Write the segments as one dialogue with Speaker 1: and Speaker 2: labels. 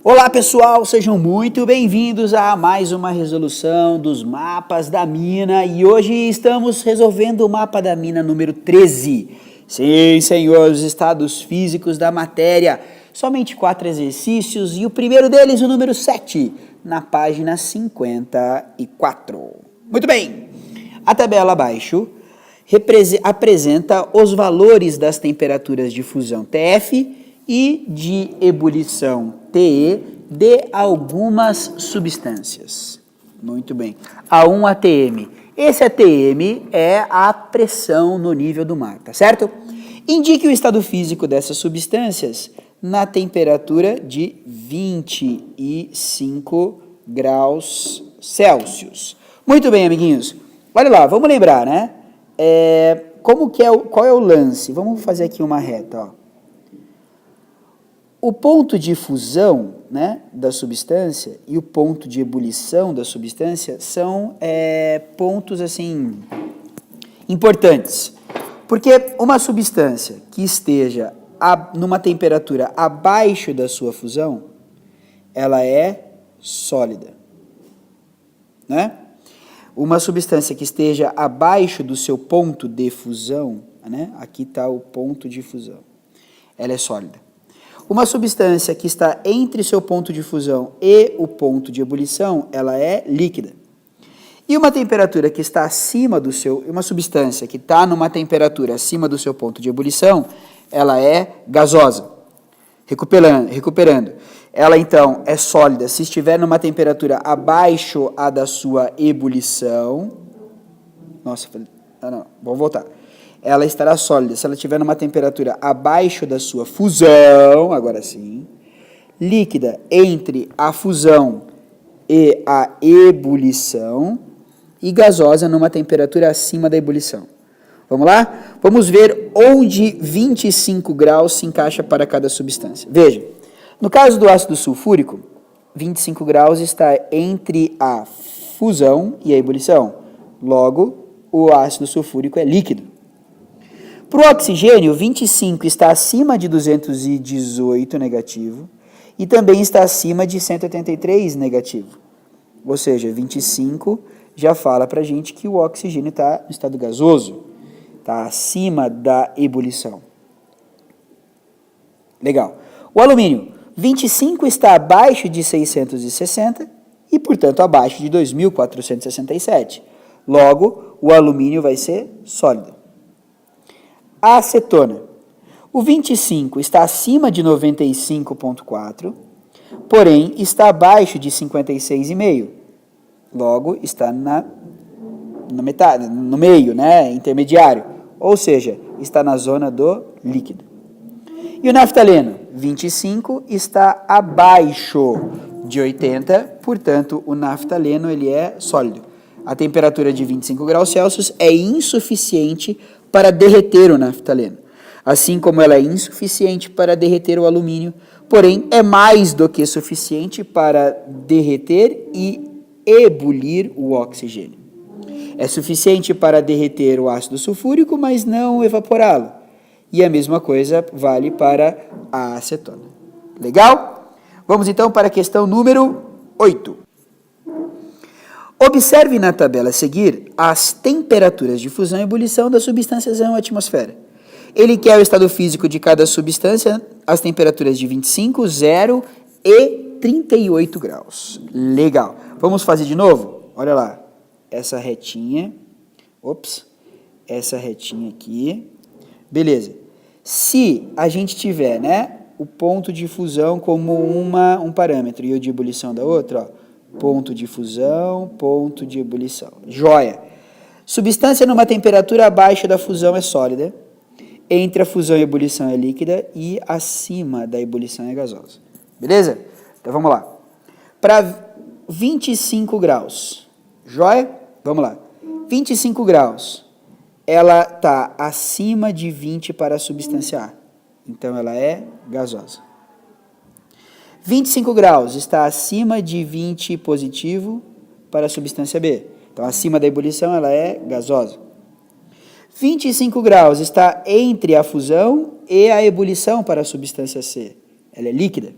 Speaker 1: Olá pessoal, sejam muito bem-vindos a mais uma resolução dos mapas da mina e hoje estamos resolvendo o mapa da mina número 13. Sim, senhor, os estados físicos da matéria, somente 4 exercícios e o primeiro deles, o número 7, na página 54. Muito bem, a tabela abaixo apresenta os valores das temperaturas de fusão TF e de ebulição TE de algumas substâncias. Muito bem. A1 ATM. Esse ATM é a pressão no nível do mar, tá certo? Indique o estado físico dessas substâncias na temperatura de 25 graus Celsius. Muito bem, amiguinhos. Olha lá, vamos lembrar, né? Qual é o lance? Vamos fazer aqui uma reta, ó. O ponto de fusão, né, da substância e o ponto de ebulição da substância são pontos assim importantes, porque uma substância que esteja numa temperatura abaixo da sua fusão, ela é sólida, né? Uma substância que esteja abaixo do seu ponto de fusão, né? Aqui está o ponto de fusão, ela é sólida. Uma substância que está entre seu ponto de fusão e o ponto de ebulição, ela é líquida. E uma temperatura que está acima do seu, uma substância que está numa temperatura acima do seu ponto de ebulição, ela é gasosa. Recuperando. Ela então é sólida se estiver numa temperatura abaixo a da sua ebulição. Nossa, não, vamos voltar. Ela estará sólida se ela estiver numa temperatura abaixo da sua fusão, agora sim, líquida entre a fusão e a ebulição, e gasosa numa temperatura acima da ebulição. Vamos lá? Vamos ver onde 25 graus se encaixa para cada substância. Veja, no caso do ácido sulfúrico, 25 graus está entre a fusão e a ebulição. Logo, o ácido sulfúrico é líquido. Para o oxigênio, 25 está acima de 218 negativo e também está acima de 183 negativo. Ou seja, 25 já fala para a gente que o oxigênio está no estado gasoso, está acima da ebulição. Legal. O alumínio, 25 está abaixo de 660 e, portanto, abaixo de 2.467. Logo, o alumínio vai ser sólido. A acetona. O 25 está acima de 95,4, porém está abaixo de 56,5. Logo, está na metade, no meio, né, intermediário. Ou seja, está na zona do líquido. E o naftaleno? 25 está abaixo de 80, portanto, o naftaleno ele é sólido. A temperatura de 25 graus Celsius é insuficiente para derreter o naftaleno, assim como ela é insuficiente para derreter o alumínio, porém é mais do que suficiente para derreter e ebulir o oxigênio. É suficiente para derreter o ácido sulfúrico, mas não evaporá-lo. E a mesma coisa vale para a acetona. Legal? Vamos então para a questão número 8. Observe na tabela a seguir as temperaturas de fusão e ebulição das substâncias em uma atmosfera. Ele quer o estado físico de cada substância, as temperaturas de 25, 0 e 38 graus. Legal. Vamos fazer de novo? Olha lá. Essa retinha. Essa retinha aqui. Beleza. Se a gente tiver, né, o ponto de fusão como um parâmetro e o de ebulição da outra, ó. Ponto de fusão, ponto de ebulição. Joia. Substância numa temperatura abaixo da fusão é sólida, entre a fusão e a ebulição é líquida e acima da ebulição é gasosa. Beleza? Então vamos lá. Para 25 graus. Joia? Vamos lá. 25 graus. Ela está acima de 20 para a substância A. Então ela é gasosa. 25 graus está acima de 20 positivo para a substância B. Então, acima da ebulição, ela é gasosa. 25 graus está entre a fusão e a ebulição para a substância C. Ela é líquida.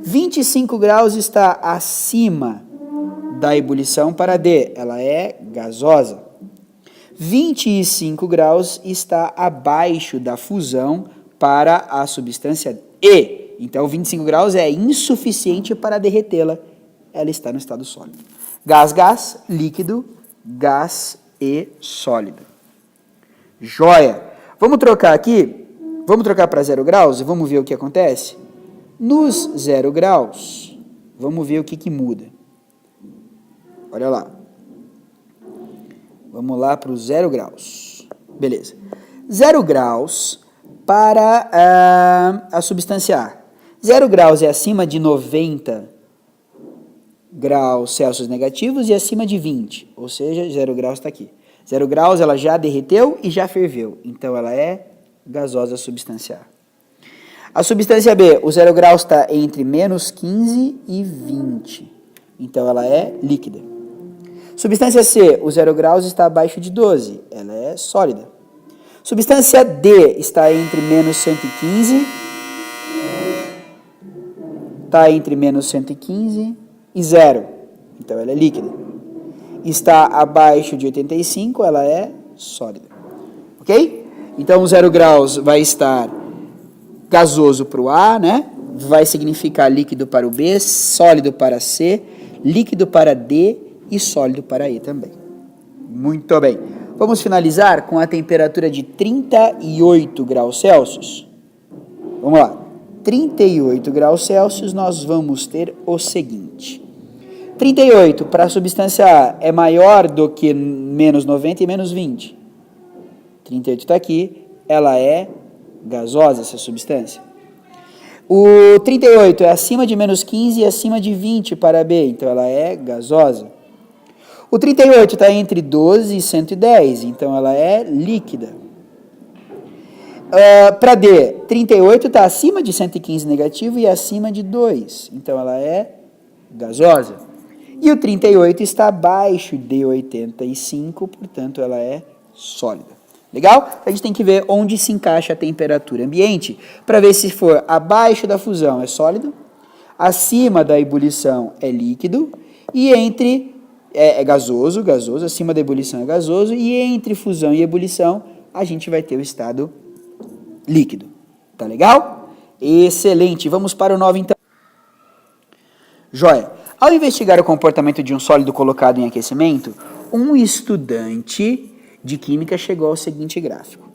Speaker 1: 25 graus está acima da ebulição para D, ela é gasosa. 25 graus está abaixo da fusão para a substância E. Então, 25 graus é insuficiente para derretê-la. Ela está no estado sólido. Gás, gás, líquido, gás e sólido. Joia! Vamos trocar aqui? Vamos trocar para 0 graus e vamos ver o que acontece? Nos 0 graus, vamos ver o que muda. Olha lá. Vamos lá para os 0 graus. Beleza. 0 graus para a substância A. 0 graus é acima de 90 graus Celsius negativos e acima de 20. Ou seja, 0 graus está aqui. 0 graus ela já derreteu e já ferveu. Então ela é gasosa a substância A. A substância B, o 0 graus está entre menos 15 e 20. Então ela é líquida. Substância C, o 0 graus está abaixo de 12, ela é sólida. Substância D está entre menos 115, e 0, então ela é líquida. Está abaixo de 85, ela é sólida. Ok? Então o 0 graus vai estar gasoso para o A, né? Vai significar líquido para o B, sólido para C, líquido para D e sólido para E também. Muito bem. Vamos finalizar com a temperatura de 38 graus Celsius. Vamos lá. 38 graus Celsius, nós vamos ter o seguinte. 38 para a substância A é maior do que menos 90 e menos 20. 38 está aqui, ela é gasosa, essa substância. O 38 é acima de menos 15 e acima de 20 para B, então ela é gasosa. O 38 está entre 12 e 110, então ela é líquida. Para D, 38 está acima de 115 negativo e acima de 2, então ela é gasosa. E o 38 está abaixo de 85, portanto ela é sólida. Legal? A gente tem que ver onde se encaixa a temperatura ambiente, para ver se for abaixo da fusão é sólido, acima da ebulição é líquido, e entre é gasoso, acima da ebulição é gasoso, e entre fusão e ebulição a gente vai ter o estado líquido. Tá legal? Excelente. Vamos para o 9 então. Joia. Ao investigar o comportamento de um sólido colocado em aquecimento, um estudante de química chegou ao seguinte gráfico.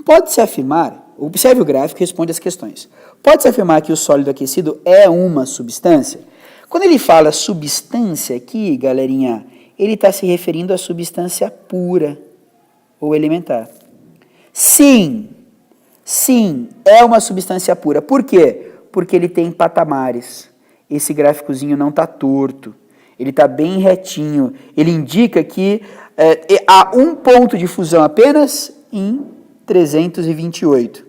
Speaker 1: Pode-se afirmar, observe o gráfico e responde as questões. Pode-se afirmar que o sólido aquecido é uma substância? Quando ele fala substância aqui, galerinha, ele está se referindo à substância pura ou elementar. Sim, é uma substância pura. Por quê? Porque ele tem patamares. Esse gráficozinho não está torto. Ele está bem retinho. Ele indica que há um ponto de fusão apenas em 328.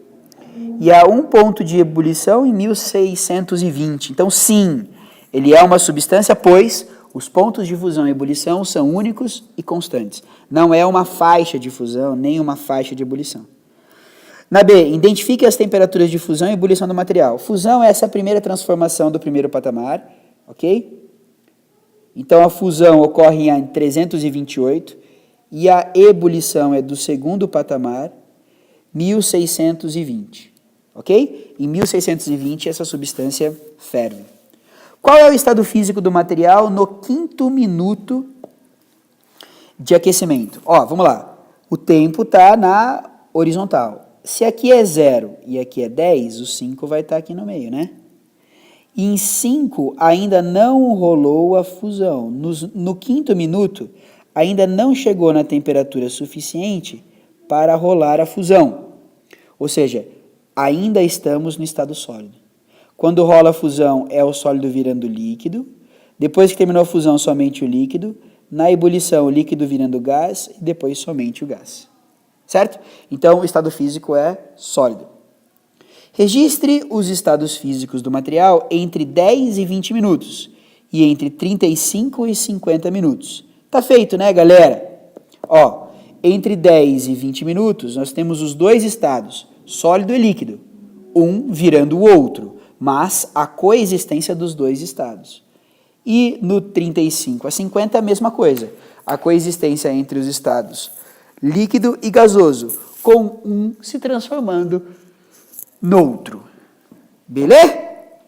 Speaker 1: E há um ponto de ebulição em 1620. Então, sim, ele é uma substância, pois os pontos de fusão e ebulição são únicos e constantes. Não é uma faixa de fusão, nem uma faixa de ebulição. Na B, identifique as temperaturas de fusão e ebulição do material. Fusão é essa primeira transformação do primeiro patamar, ok? Então, a fusão ocorre em 328 e a ebulição é do segundo patamar, 1620, ok? Em 1620, essa substância ferve. Qual é o estado físico do material no 5º minuto de aquecimento? Vamos lá. O tempo está na horizontal. Se aqui é 0 e aqui é 10, o 5 vai estar aqui no meio, né? E em 5 ainda não rolou a fusão. No 5º minuto, ainda não chegou na temperatura suficiente para rolar a fusão. Ou seja, ainda estamos no estado sólido. Quando rola a fusão, é o sólido virando líquido. Depois que terminou a fusão, somente o líquido. Na ebulição, o líquido virando gás e depois somente o gás. Certo? Então, o estado físico é sólido. Registre os estados físicos do material entre 10 e 20 minutos e entre 35 e 50 minutos. Tá feito, né, galera? Entre 10 e 20 minutos, nós temos os dois estados, sólido e líquido, um virando o outro. mas a coexistência dos dois estados. E no 35 a 50, a mesma coisa, a coexistência entre os estados líquido e gasoso, com um se transformando no outro. Beleza?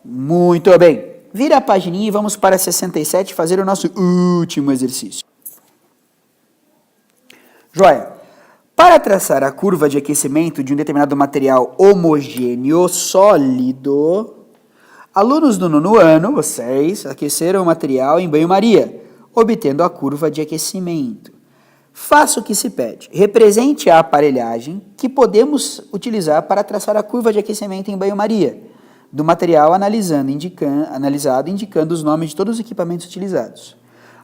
Speaker 1: Muito bem. Vira a pagininha e vamos para 67 fazer o nosso último exercício. Joia. Para traçar a curva de aquecimento de um determinado material homogêneo sólido, alunos do 9º ano, vocês, aqueceram o material em banho-maria, obtendo a curva de aquecimento. Faça o que se pede. Represente a aparelhagem que podemos utilizar para traçar a curva de aquecimento em banho-maria do material analisado, indicando os nomes de todos os equipamentos utilizados.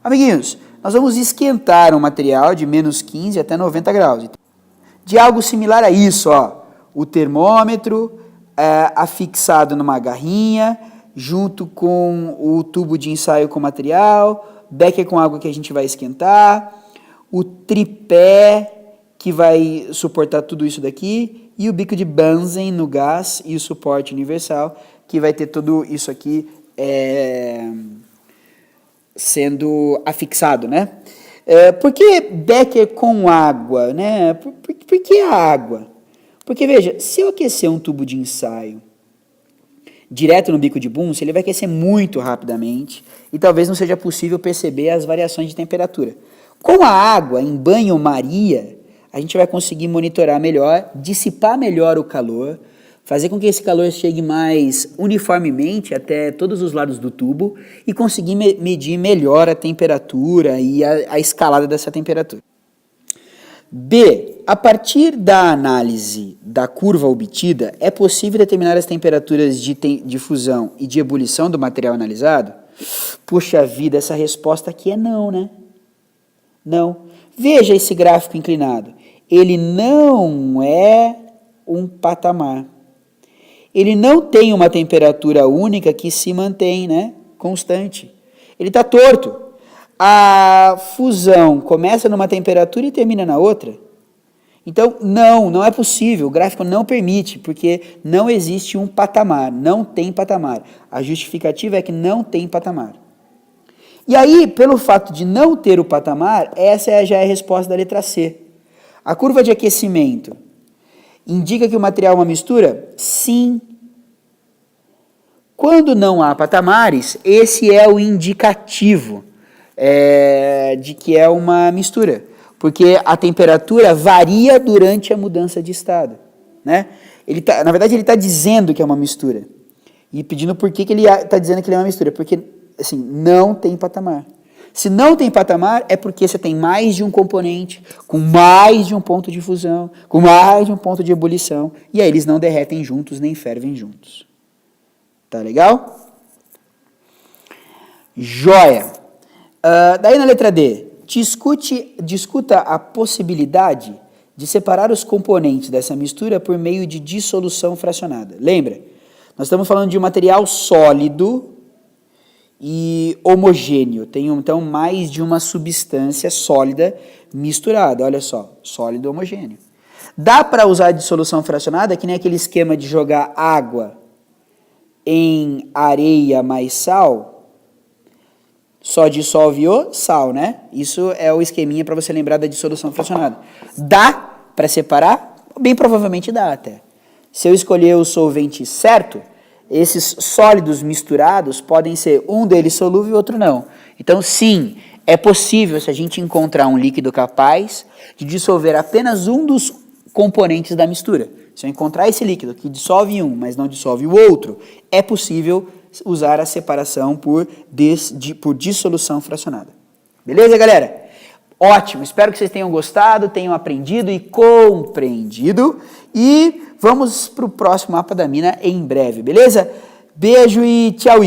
Speaker 1: Amiguinhos, nós vamos esquentar um material de menos 15 até 90 graus. De algo similar a isso, ó, o termômetro afixado numa garrinha, junto com o tubo de ensaio com material, becker com água que a gente vai esquentar, o tripé que vai suportar tudo isso daqui e o bico de Bunsen no gás e o suporte universal que vai ter tudo isso aqui sendo afixado, né? Por que becker com água, né? Por que a água? Porque, veja, se eu aquecer um tubo de ensaio direto no bico de Bunsen, ele vai aquecer muito rapidamente e talvez não seja possível perceber as variações de temperatura. Com a água em banho-maria, a gente vai conseguir monitorar melhor, dissipar melhor o calor, fazer com que esse calor chegue mais uniformemente até todos os lados do tubo e conseguir medir melhor a temperatura e a escalada dessa temperatura. B. A partir da análise da curva obtida, é possível determinar as temperaturas de fusão e de ebulição do material analisado? Puxa vida, essa resposta aqui é não, né? Não. Veja esse gráfico inclinado. Ele não é um patamar. Ele não tem uma temperatura única que se mantém, né? Constante. Ele está torto. A fusão começa numa temperatura e termina na outra. Então, não é possível, o gráfico não permite, porque não existe um patamar, não tem patamar. A justificativa é que não tem patamar. E aí, pelo fato de não ter o patamar, essa já é a resposta da letra C. A curva de aquecimento indica que o material é uma mistura? Sim. Quando não há patamares, esse é o indicativo de que é uma mistura, porque a temperatura varia durante a mudança de estado, né? Na verdade, ele está dizendo que é uma mistura, e pedindo por que ele está dizendo que ele é uma mistura, porque assim, não tem patamar. Se não tem patamar, é porque você tem mais de um componente, com mais de um ponto de fusão, com mais de um ponto de ebulição, e aí eles não derretem juntos, nem fervem juntos. Tá legal? Joia! Daí na letra D, discuta a possibilidade de separar os componentes dessa mistura por meio de dissolução fracionada. Lembra? Nós estamos falando de um material sólido e homogêneo. Tem então mais de uma substância sólida misturada. Olha só, sólido e homogêneo. Dá para usar a dissolução fracionada, que nem aquele esquema de jogar água em areia mais sal, só dissolve o sal, né? Isso é o esqueminha para você lembrar da dissolução fracionada. Dá para separar? Bem provavelmente dá até. Se eu escolher o solvente certo, esses sólidos misturados podem ser um deles solúvel e outro não. Então, sim, é possível, se a gente encontrar um líquido capaz de dissolver apenas um dos componentes da mistura. Se eu encontrar esse líquido que dissolve um, mas não dissolve o outro, é possível usar a separação por dissolução fracionada. Beleza, galera? Ótimo, espero que vocês tenham gostado, tenham aprendido e compreendido. E vamos para o próximo mapa da mina em breve, beleza? Beijo e tchau!